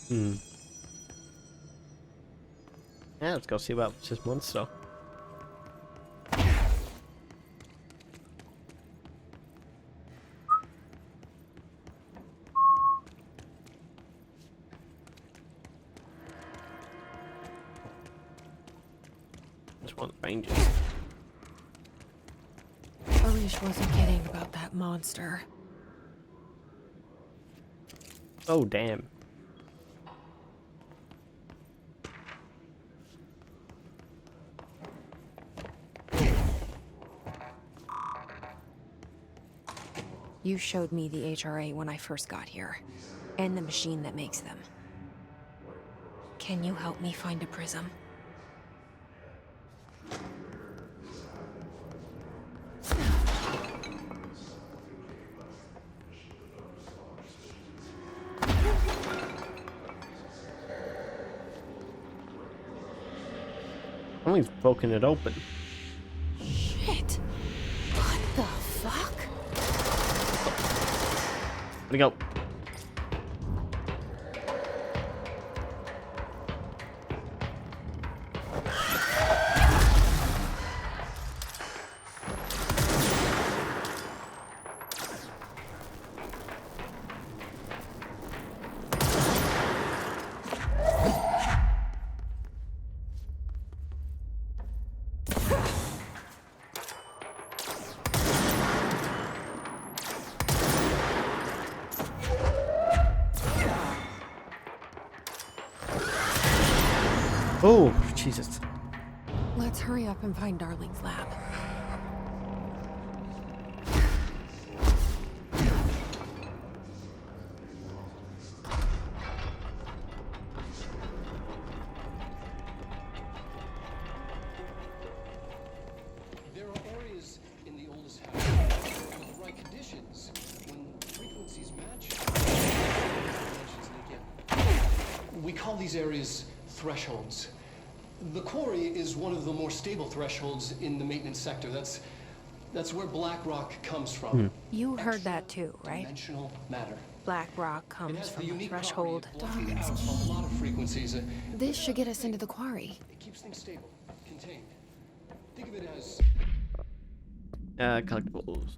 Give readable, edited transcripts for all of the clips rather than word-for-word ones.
Hmm. Yeah, let's go see about this monster. Just one of the rangers. Alish wasn't kidding about that monster. Oh, damn. You showed me the HRA when I first got here, and the machine that makes them. Can you help me find a prism? Someone's broken it open. Shit! What the fuck? Where'd it go? Oh, Jesus. Let's hurry up and find Darling's lab. There are areas in the oldest house with the right conditions when frequencies match. We call these areas thresholds. The quarry is one of the more stable thresholds in the maintenance sector. That's where black rock comes from. You heard that too, right? Dimensional matter. Black rock It comes has the from the unique threshold. property of blocking out a lot of frequencies. This should get us into the quarry. It keeps things stable, contained. Think of it as Collectibles.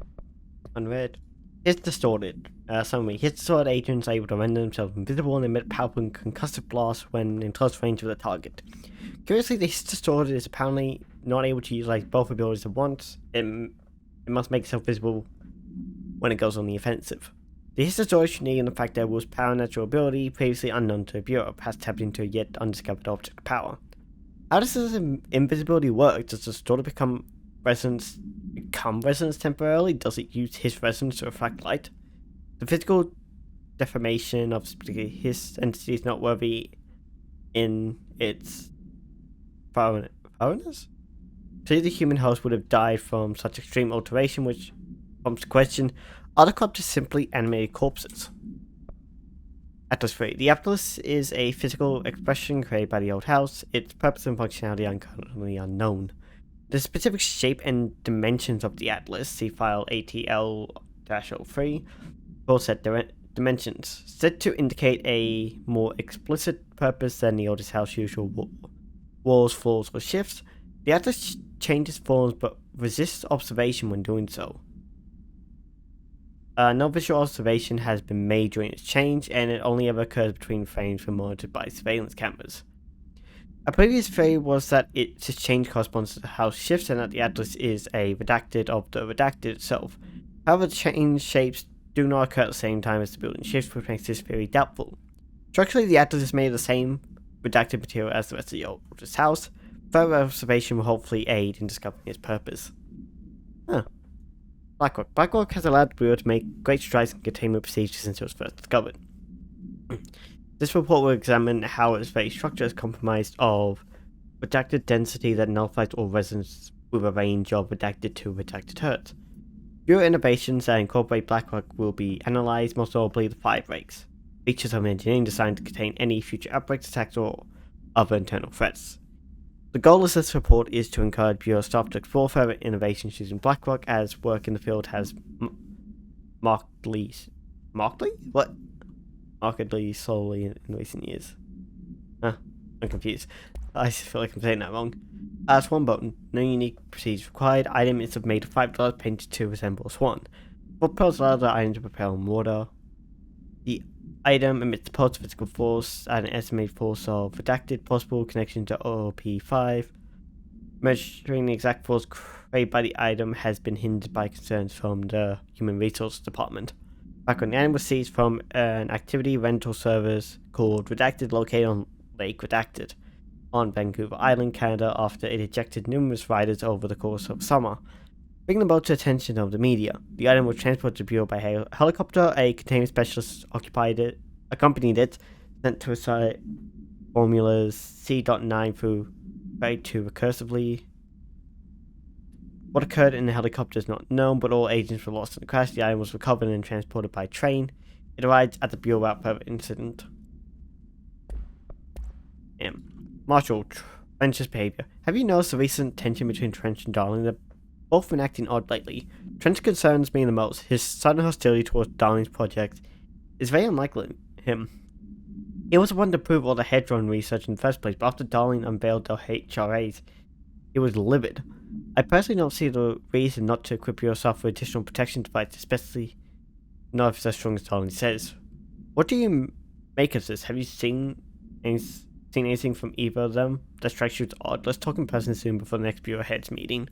Unread. Hits distorted. Summary. Hits distorted agents are able to render themselves invisible and emit powerful and concussive blasts when in close range of the target. Curiously, the hits distorted is apparently not able to utilize both abilities at once. It must make itself visible when it goes on the offensive. The hits distorted is unique in the fact that it was power natural ability previously unknown to Europe has tapped into a yet undiscovered object power. How does this invisibility work? Does the distorted become resonance temporarily? Does it use his resonance to reflect light? The physical deformation of his entity is not worthy in its foreignness? Clearly the human host would have died from such extreme alteration, which prompts the question, are the corpses simply animated corpses? Atlas 3. The Atlas is a physical expression created by the old house. Its purpose and functionality are currently unknown. The specific shape and dimensions of the Atlas, see file ATL-03, for set dimensions, said to indicate a more explicit purpose than the oldest house usual walls, floors, or shifts. The Atlas changes forms but resists observation when doing so. No visual observation has been made during its change, and it only ever occurs between frames when monitored by surveillance cameras. A previous theory was that its change corresponds to the house shifts and that the Atlas is a redacted of the redacted itself. However, the change shapes do not occur at the same time as the building shifts, which makes this theory doubtful. Structurally, the Atlas is made of the same redacted material as the rest of the oldest house. Further observation will hopefully aid in discovering its purpose. Blackrock. Blackrock has allowed the Bureau to make great strides in containment procedures since it was first discovered. This report will examine how its very structure is compromised of redacted density that nullifies all resonance with a range of redacted to redacted hertz. Bureau innovations that incorporate Blackrock will be analysed, most notably the 5 rakes, features of engineering designed to contain any future outbreaks, attacks, or other internal threats. The goal of this report is to encourage Bureau staff to explore further innovations using Blackrock, as work in the field has markedly? What? markedly slowly in recent years. Huh, I'm confused. I feel like I'm saying that wrong. Swan button. No unique procedures required. Item is made of $5 painted to resemble a swan. Propels allows the item to propel in water. The item emits the pulse physical force at an estimated force of redacted possible connection to OP5. Measuring the exact force created by the item has been hindered by concerns from the Human Resources Department. Background: the item was seized from an activity rental service called Redacted, located on Lake Redacted on Vancouver Island, Canada, after it ejected numerous riders over the course of summer. Bringing the boat to attention of the media, the item was transported to the Bureau by helicopter. A containment specialist accompanied it, sent to a site formulas C.9 through tried to recursively. What occurred in the helicopter is not known, but all agents were lost in the crash. The item was recovered and transported by train. It arrived at the Bureau without further incident. Marshall, Trench's behavior. Have you noticed the recent tension between Trench and Darling? They're both been acting odd lately. Trench concerns me the most. His sudden hostility towards Darling's project is very unlike him. He was the one to prove all the Hedron research in the first place, but after Darling unveiled the HRAs, he was livid. I personally don't see the reason not to equip yourself with additional protection devices, especially not if it's as strong as Darling says. What do you make of this? Have you seen anything from either of them that strikes you as odd? Let's talk in person soon before the next Bureau Heads meeting.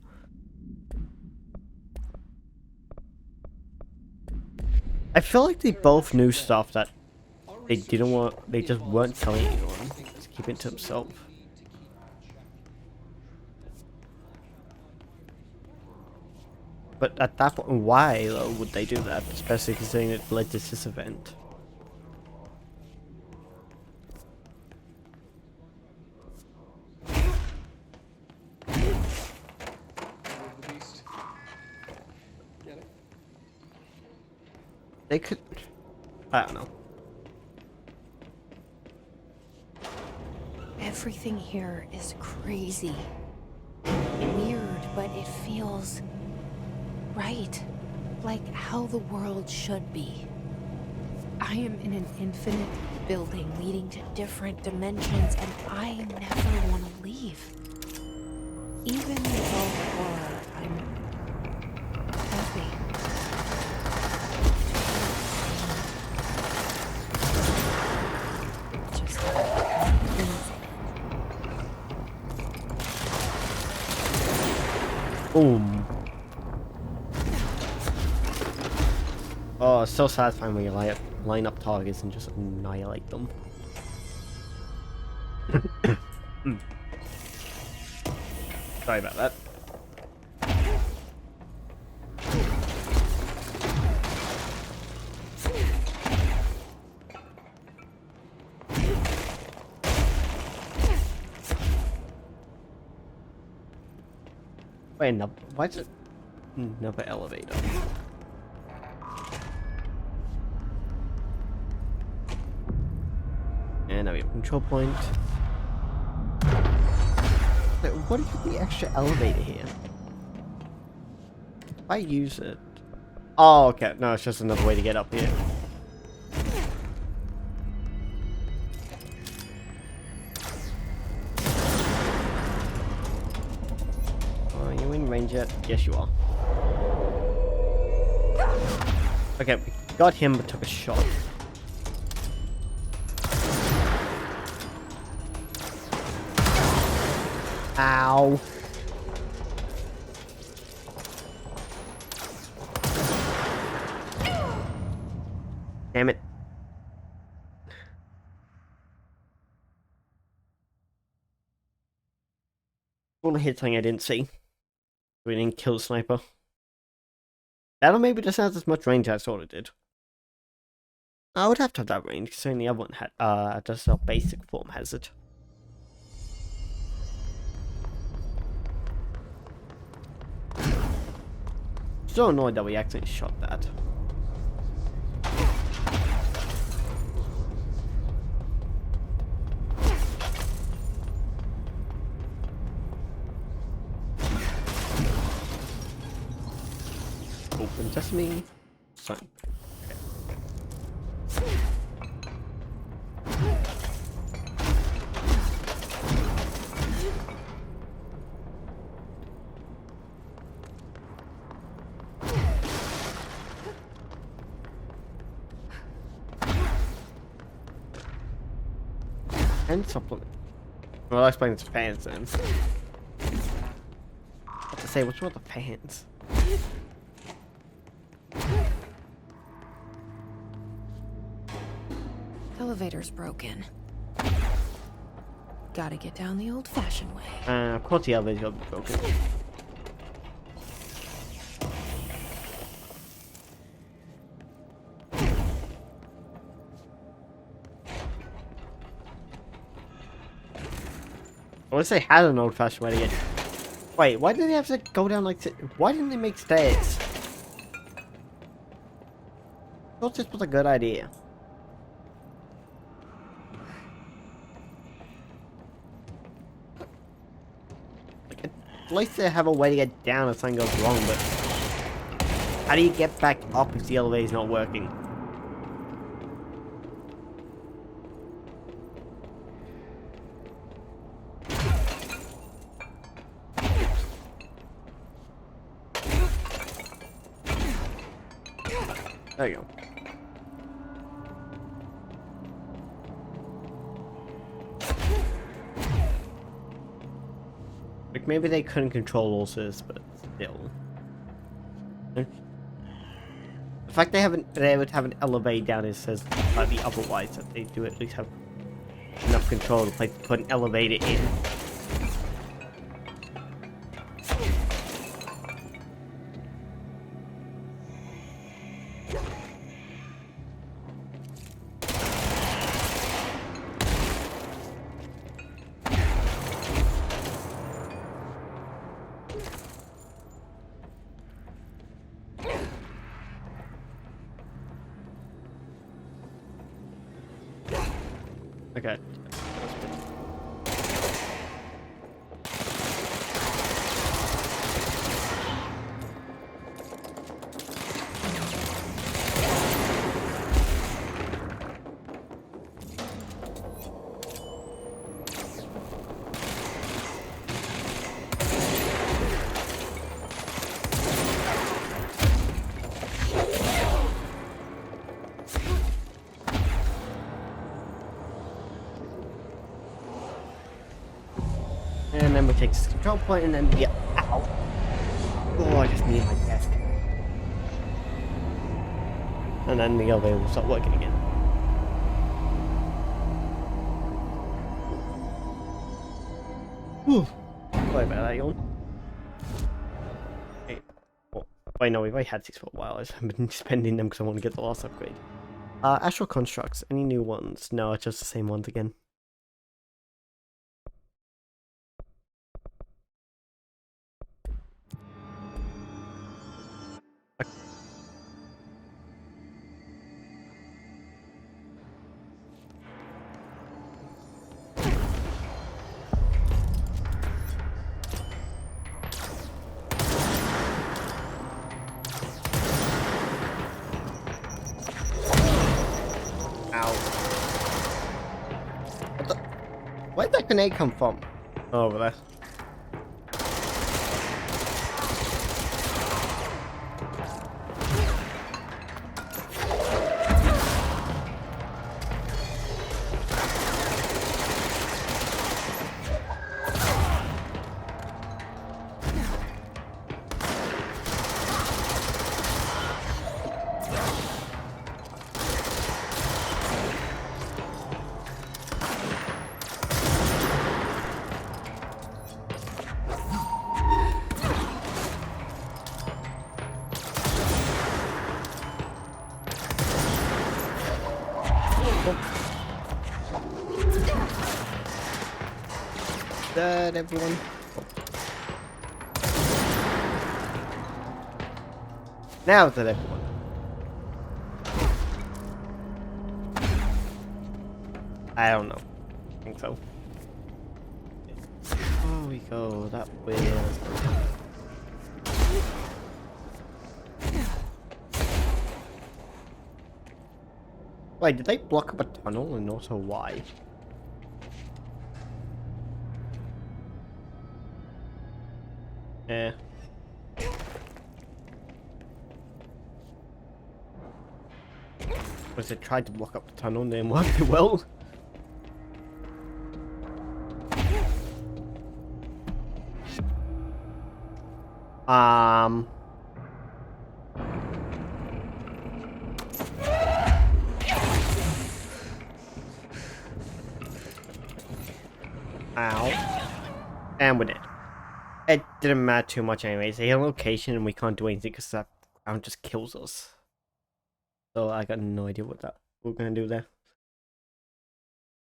I feel like they both knew stuff that they didn't want. They just weren't telling anyone. Just keep it to themselves. But at that point, why though would they do that? Especially considering it led to this event. They could. I don't know. Everything here is crazy. Weird, but it feels right. Like how the world should be. I am in an infinite building leading to different dimensions, and I never want to leave. Even though horror, I'm happy. Boom. Oh, it's so satisfying when you line up targets and just annihilate them. Sorry about that. Wait, no, why is it another elevator? And now we have a control point. Wait, what is the extra elevator here? If I use it... Oh, okay. No, it's just another way to get up here. Are you in range yet? Yes, you are. Okay, we got him but took a shot. Ow. Damn it. Want to hit something I didn't see. We didn't kill the sniper. That or maybe just has as much range as I thought it did. I would have to have that range, considering the other one had just a basic form has it. So annoyed that we actually shot that. Open sesame. Son. Okay. And supplement. Well, I'll explain it to fans then. What to say? What's wrong with the fans? Elevator's broken. Gotta get down the old-fashioned way. Of course the elevator's gonna be broken. I wish they had an old-fashioned way to get... Wait, why did they have to go down like... Why didn't they make stairs? I thought this was a good idea. Like, at least they have a way to get down if something goes wrong, but... How do you get back up if the elevator's not working? There you go. Like, maybe they couldn't control all this, but still. The fact they haven't been able to have an elevator down it says slightly otherwise, that they do at least have enough control to put an elevator in. Okay. And then we take this control point and then yeah, ow. Oh, I just need my desk. And then the elevator will start working again. Whew. Sorry about that, yawn. Okay. Oh, wait, no, we've already had these for a while. I've been spending them because I want to get the last upgrade. Astral constructs. Any new ones? No, it's just the same ones again. Where'd that grenade come from? Oh, over there. Dead, everyone. Now it's dead, everyone. I don't know. I think so. Oh, we go that way. Wait, did they block up a tunnel, and also why? Yeah. Was it tried to block up the tunnel and didn't work too well? Um. Ow. And we're dead. It didn't matter too much anyways. They hit a location and we can't do anything because that ground just kills us. So I got no idea what we're gonna do there.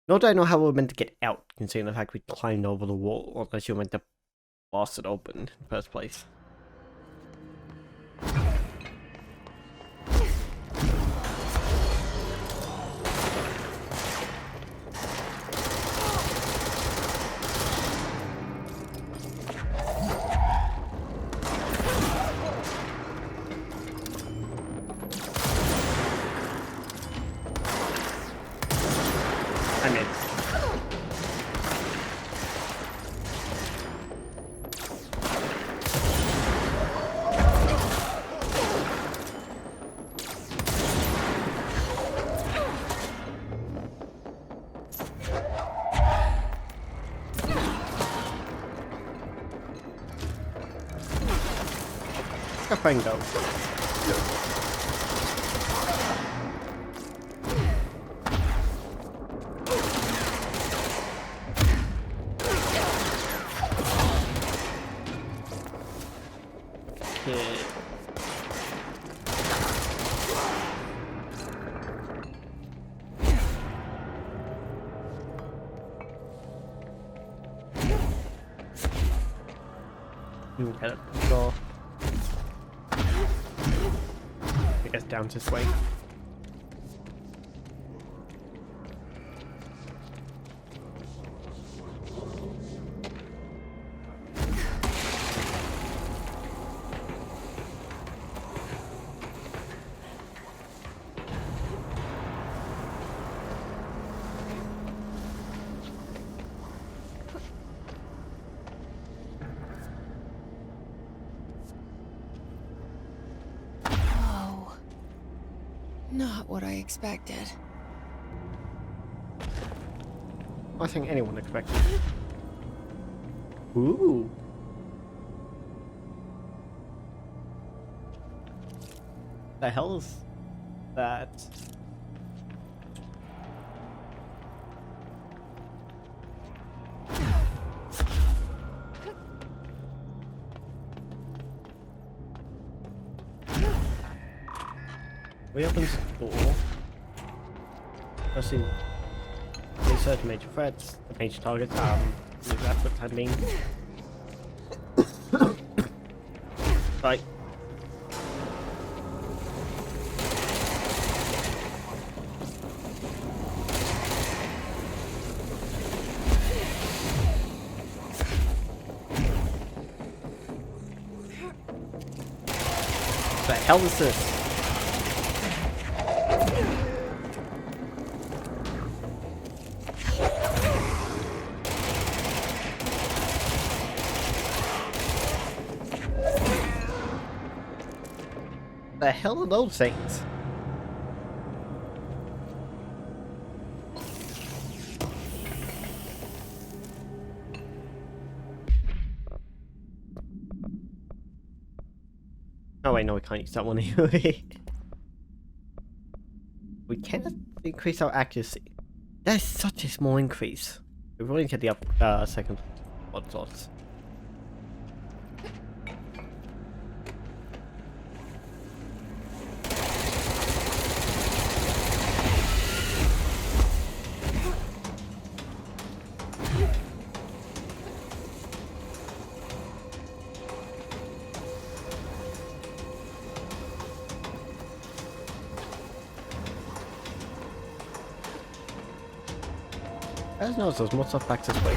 Nor do I know how we're meant to get out, considering the fact we climbed over the wall, unless you're meant to blast it open in the first place. I'm in. Let's go go. Okay. You can get it. Go. I guess down this way. Oh. Not what I expected. I think anyone expected. Ooh. The hell is that? We open the door. Let's see. Research major threats, the major targets, leave that for the time being. Right. What the hell is this? The hell are those things? Oh wait, no, we can't use that one anyway. We cannot increase our accuracy. That is such a small increase. We've only get the second blood slots. I just noticed there's more stuff back this way.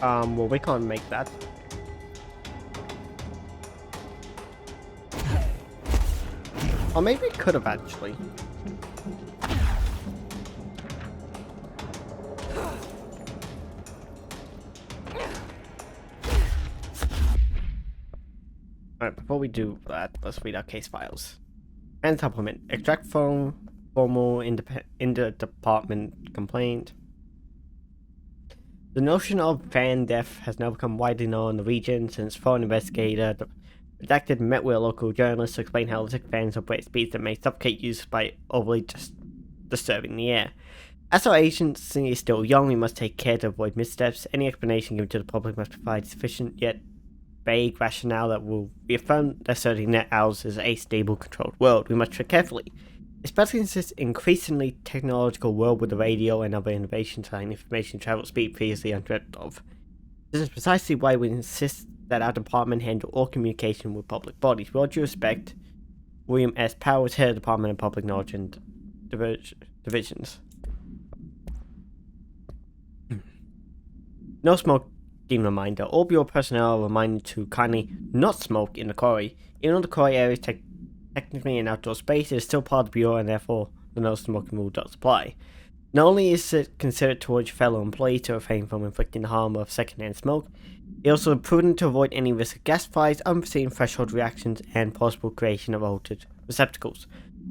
Well, we can't make that. Or maybe it could have actually. before we do that, let's read our case files. And supplement. Extract phone, formal inter-department complaint. The notion of fan death has now become widely known in the region since foreign investigator redacted met with a local journalist to explain how electric fans operate at speeds that may suffocate users by overly disturbing the air. As our agency is still young, we must take care to avoid missteps. Any explanation given to the public must provide sufficient yet vague rationale that will reaffirm asserting that ours is a stable, controlled world. We must tread carefully, especially in this increasingly technological world with the radio and other innovations allowing information travel at speed previously undreamt of. This is precisely why we insist that our department handle all communication with public bodies. With all due respect, William S. Powers, Head of the Department of Public Knowledge and Divisions. No smoking reminder. All Bureau personnel are reminded to kindly not smoke in the quarry. Even though the quarry area is technically an outdoor space, it is still part of the Bureau and therefore the no smoking rule does apply. Not only is it considered towards fellow employees to refrain from inflicting the harm of secondhand smoke, it is also prudent to avoid any risk of gas fires, unforeseen threshold reactions, and possible creation of altered receptacles.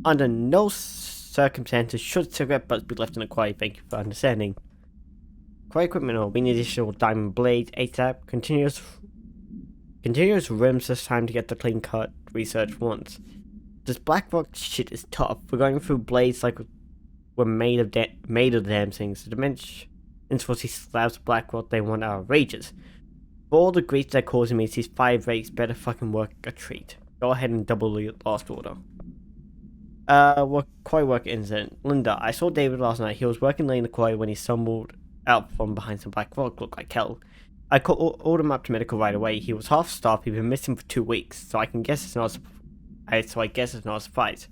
Under no circumstances should cigarette butts be left in the quarry. Thank you for understanding. Quarry equipment will be an additional diamond blades, ASAP, continuous rims this time to get the clean cut research once. This black rock shit is tough. We're going through blades like we're made of the damn things. The dimensions for these slabs of black rock they want are outrageous. For all the grief they're causing me, these 5 rakes better fucking work a treat. Go ahead and double the last order. Quarry work incident. Linda, I saw David last night. He was working late in the quarry when he stumbled out from behind some black rock, looked like hell. I ordered him up to medical right away. He was half starved. He'd been missing for 2 weeks, so I guess it's not a surprise.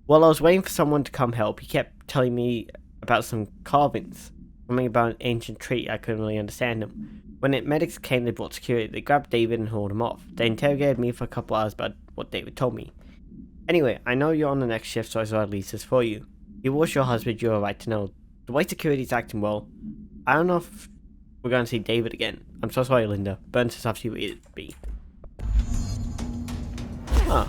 While I was waiting for someone to come help, he kept telling me about some carvings, something about an ancient tree. I couldn't really understand him. When the medics came, they brought security. They grabbed David and hauled him off. They interrogated me for a couple hours about what David told me. Anyway, I know you're on the next shift, so I thought I'd leave this for you. He was your husband. You're right to know. The way security's acting well, I don't know if we're going to see David again. I'm so sorry, Linda. Burns is after you eat it, be. Huh.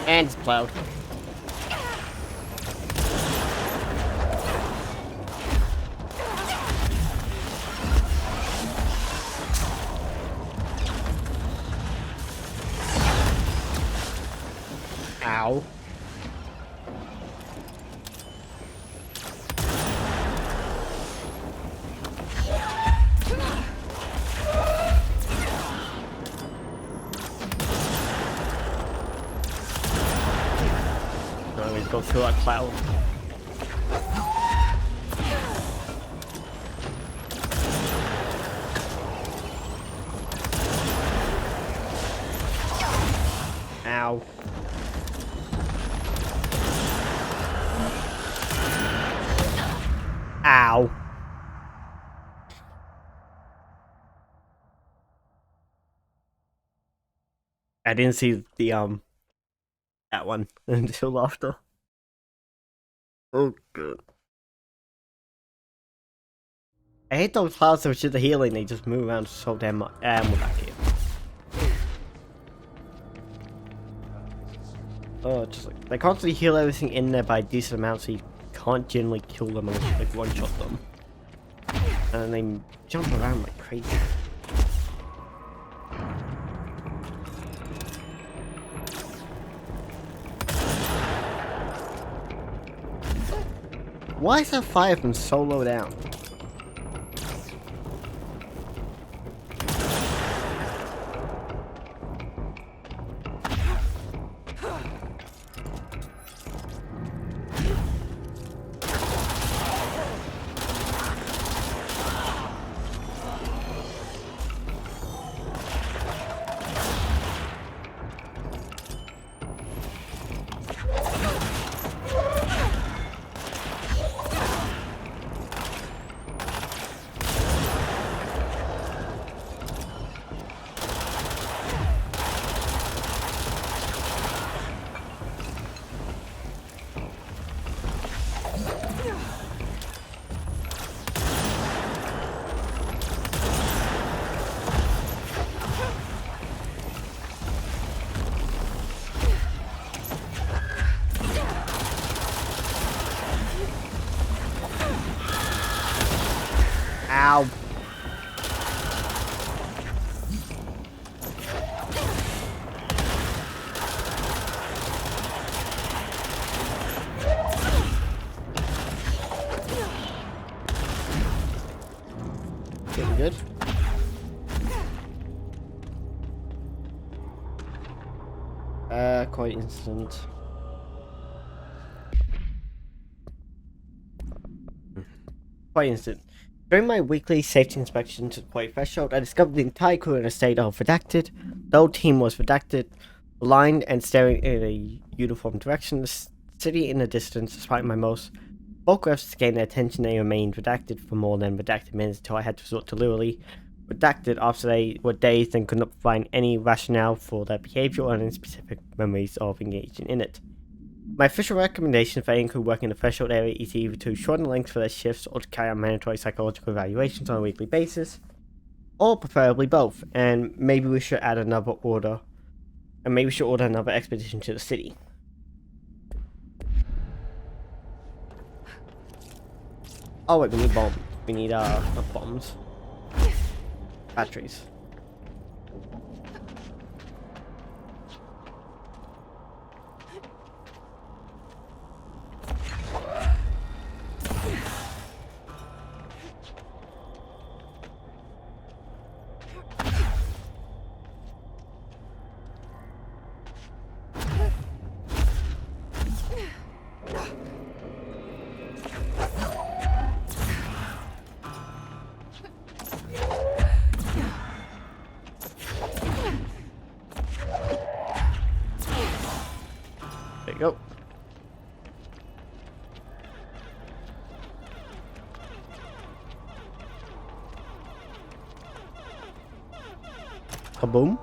And it's plowed. Ow. Go through that cloud. Ow. Ow. I didn't see the that one until after. Oh, good. I hate those clouds which is the healing, they just move around so damn much. And we're back here. Oh, just like, they constantly heal everything in there by a decent amount, so you can't generally kill them unless you like one-shot them. And then they jump around like crazy. Why is that fire from so low down? Ow. Getting good. Quite instant. Quite instant. During my weekly safety inspection to the Quarry Threshold, I discovered the entire crew in a state of redacted. The whole team was redacted, blind and staring in a uniform direction. The city in the distance, despite my most vocal efforts to gain their attention, they remained redacted for more than redacted minutes until I had to resort to literally redacted after they were dazed and could not find any rationale for their behavior or any specific memories of engaging in it. My official recommendation for any crew working in the threshold area is either to shorten the length for their shifts or to carry out mandatory psychological evaluations on a weekly basis, or preferably both, and maybe we should add another order, and maybe we should order another expedition to the city. Oh wait, we need bombs. We need bombs. Batteries. There you go. Kaboom.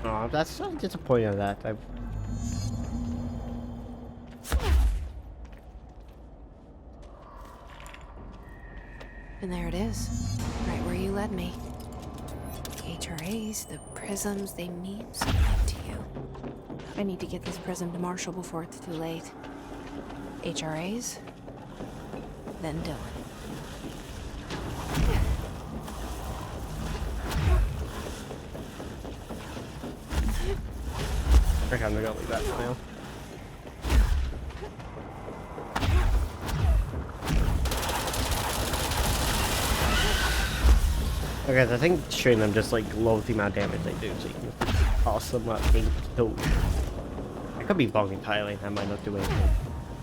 Oh, that's so disappointing of that. And there it is, right where you led me. The HRAs, the prisms, they mean something to you. I need to get this prism to Marshall before it's too late. HRAs, then Dylan. Okay, I'm gonna leave that for now. Okay, I think shooting them just like lowers the amount of damage they do, so you can toss them up being killed. I could be wrong entirely, and I might not do anything.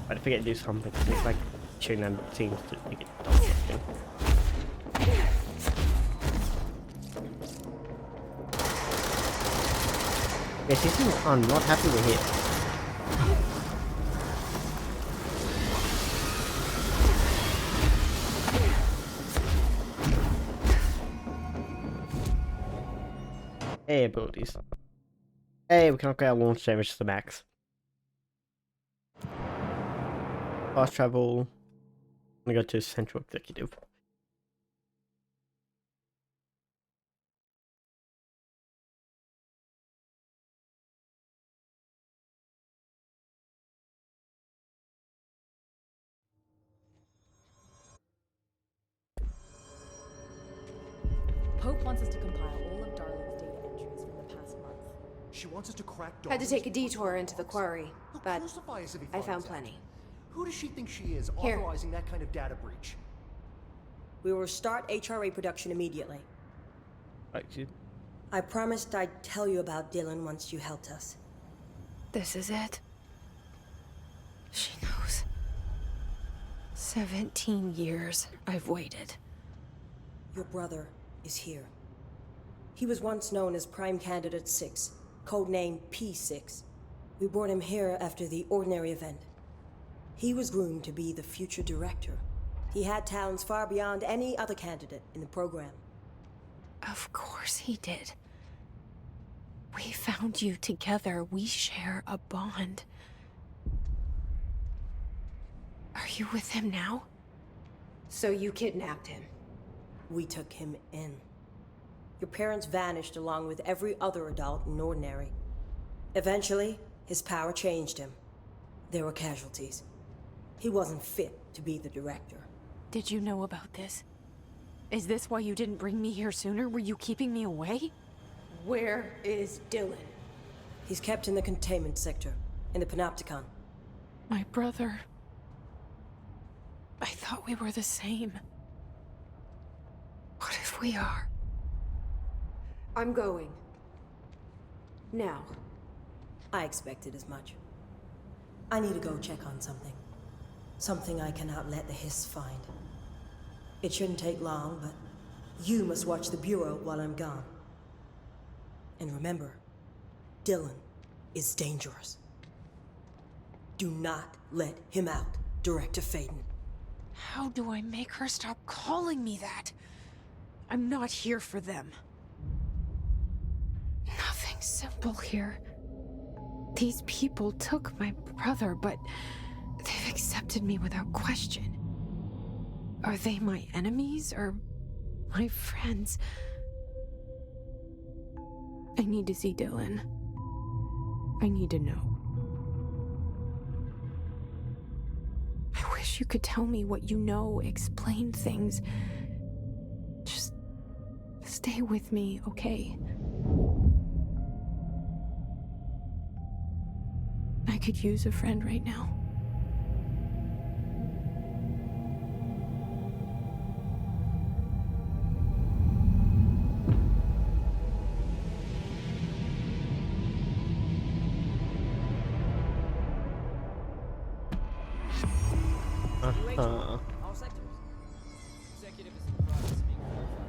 But if I get to do something, it seems like shooting them seems to make it do something. Yes, he seems not happy we're here. Hey, abilities. Hey, we can upgrade our launch damage to the max. Fast travel. I'm gonna go to Central Executive. Pope wants us to compile all of Darling's data entries from the past month. She wants us to crack dogs. Had to take a detour into the quarry, He'll but crucify us if he I finds found out. plenty. Who does she think she is, Here. authorizing that kind of data breach? We will start HRA production immediately. Actually, I promised I'd tell you about Dylan once you helped us. This is it. She knows. 17 years I've waited. Your brother is here. He was once known as Prime Candidate 6, codename P6. We brought him here after the ordinary event. He was groomed to be the future director. He had talents far beyond any other candidate in the program. Of course he did. We found you together. We share a bond. Are you with him now? So you kidnapped him? We took him in. Your parents vanished along with every other adult in Ordinary. Eventually, his power changed him. There were casualties. He wasn't fit to be the director. Did you know about this? Is this why you didn't bring me here sooner? Were you keeping me away? Where is Dylan? He's kept in the containment sector, in the Panopticon. My brother. I thought we were the same. What if we are? I'm going. Now. I expected as much. I need to go check on something. Something I cannot let the Hiss find. It shouldn't take long, but you must watch the Bureau while I'm gone. And remember, Dylan is dangerous. Do not let him out, Director Faden. How do I make her stop calling me that? I'm not here for them. Nothing simple here. These people took my brother, but they've accepted me without question. Are they my enemies or my friends? I need to see Dylan. I need to know. I wish you could tell me what you know, explain things. Just stay with me, okay? I could use a friend right now. All sectors. Executive is in the process of being verified.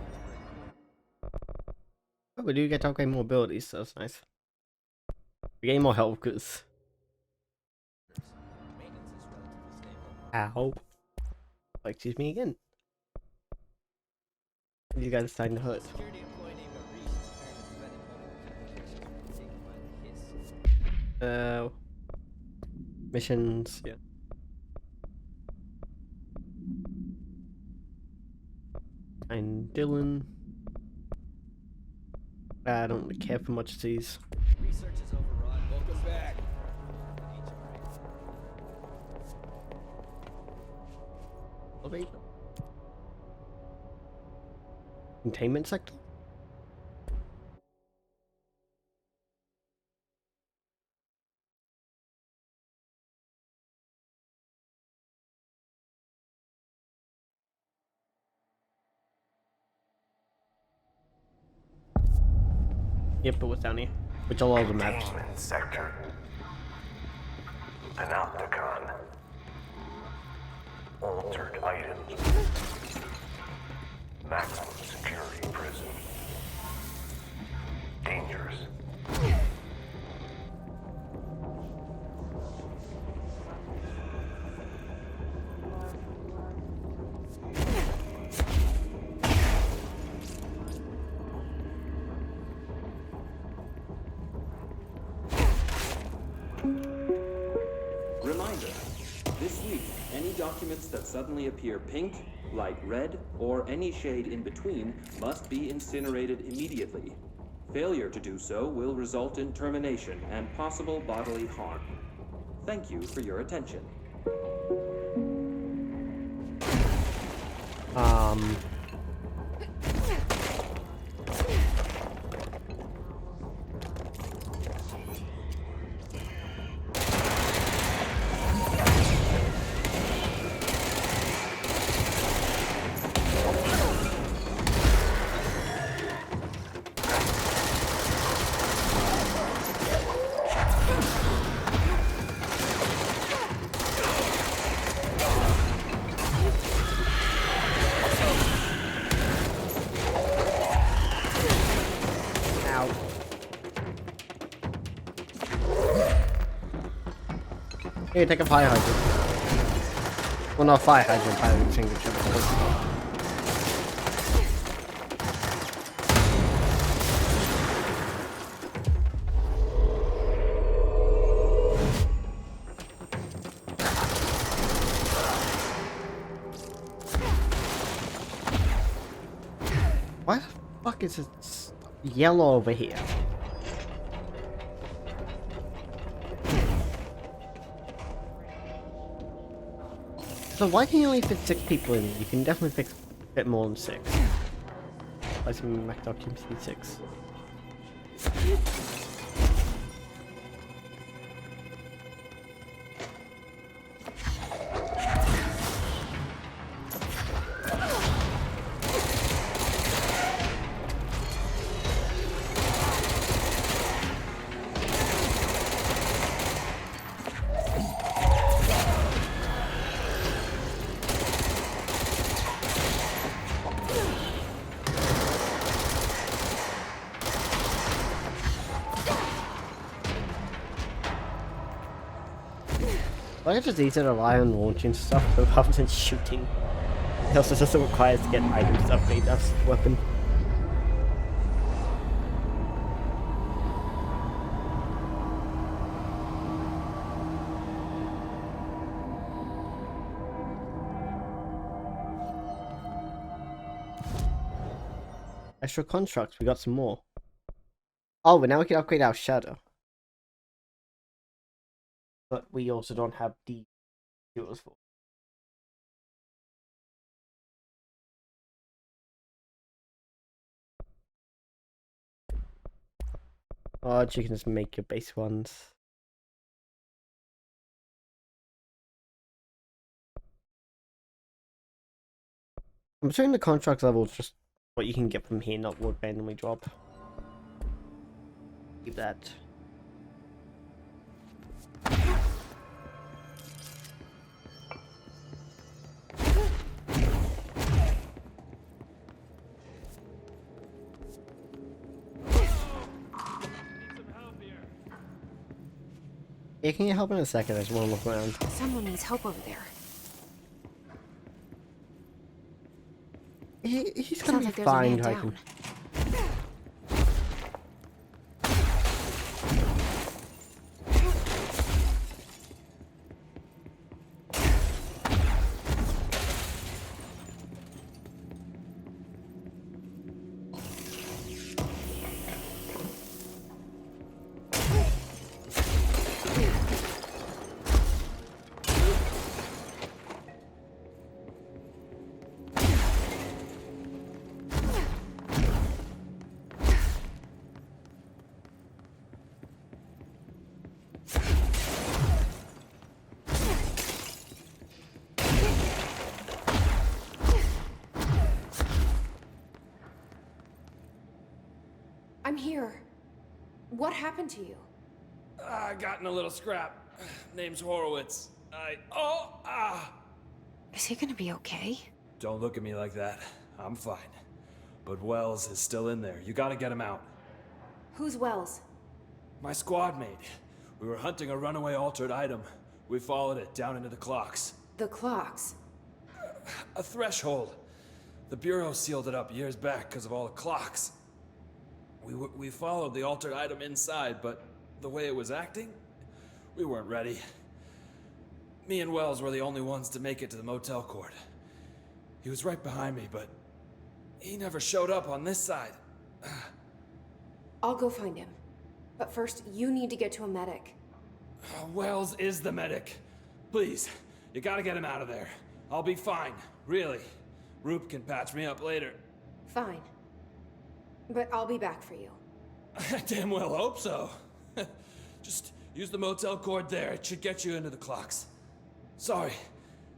Oh, we do get to upgrade more abilities, so that's nice. We gain more health because. Maintenance is relatively stable. Ow. Oh, excuse me again. You guys are starting to hurt. Security employee named Maurice is apparently preventing multiple communications taken by the Hiss. Missions, yeah. And Dylan. I don't really care for much of these. Research is overrun. Welcome back. Elevator. Containment sector? Yep, but what's down here? Which are all the maps. Containment sector. Panopticon. Altered items. Maximum security prison. Dangerous. Reminder, this week, any documents that suddenly appear pink, light red, or any shade in between must be incinerated immediately. Failure to do so will result in termination and possible bodily harm. Thank you for your attention. Here, take a fire hydrant. Well, not fire hydrant, fire extinguisher. Why the fuck is it yellow over here? So why can you only fit 6 people in? You can definitely fit more than 6. By some max occupancy 6. I think it's just easier to rely on launching stuff rather than shooting. It also just requires to get items to upgrade that weapon. Extra constructs, we got some more. Oh, but now we can upgrade our shadow. But we also don't have the fuels for. Oh, you can just make your base ones. I'm assuming the contract level is just what you can get from here, not what randomly drop. Keep that. Yeah, can you help in a second? I just want to look around. Someone needs help over there. He's gonna Sounds be like there's a fine, man I down. can. I'm here. What happened to you? I got in a little scrap. Name's Horowitz. Is he gonna be okay? Don't look at me like that. I'm fine. But Wells is still in there. You gotta get him out. Who's Wells? My squad mate. We were hunting a runaway altered item. We followed it down into the clocks. The clocks. A threshold. The Bureau sealed it up years back because of all the clocks. We followed the altered item inside, but the way it was acting, we weren't ready. Me and Wells were the only ones to make it to the motel court. He was right behind me, but he never showed up on this side. I'll go find him. But first, you need to get to a medic. Wells is the medic. Please, you gotta get him out of there. I'll be fine, really. Roop can patch me up later. Fine. But I'll be back for you. I damn well hope so. Just use the motel cord there. It should get you into the clocks. Sorry,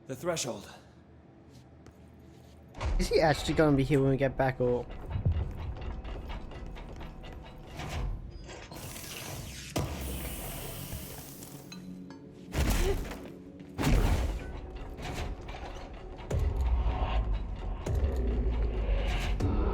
the threshold. Is he actually gonna be here when we get back, or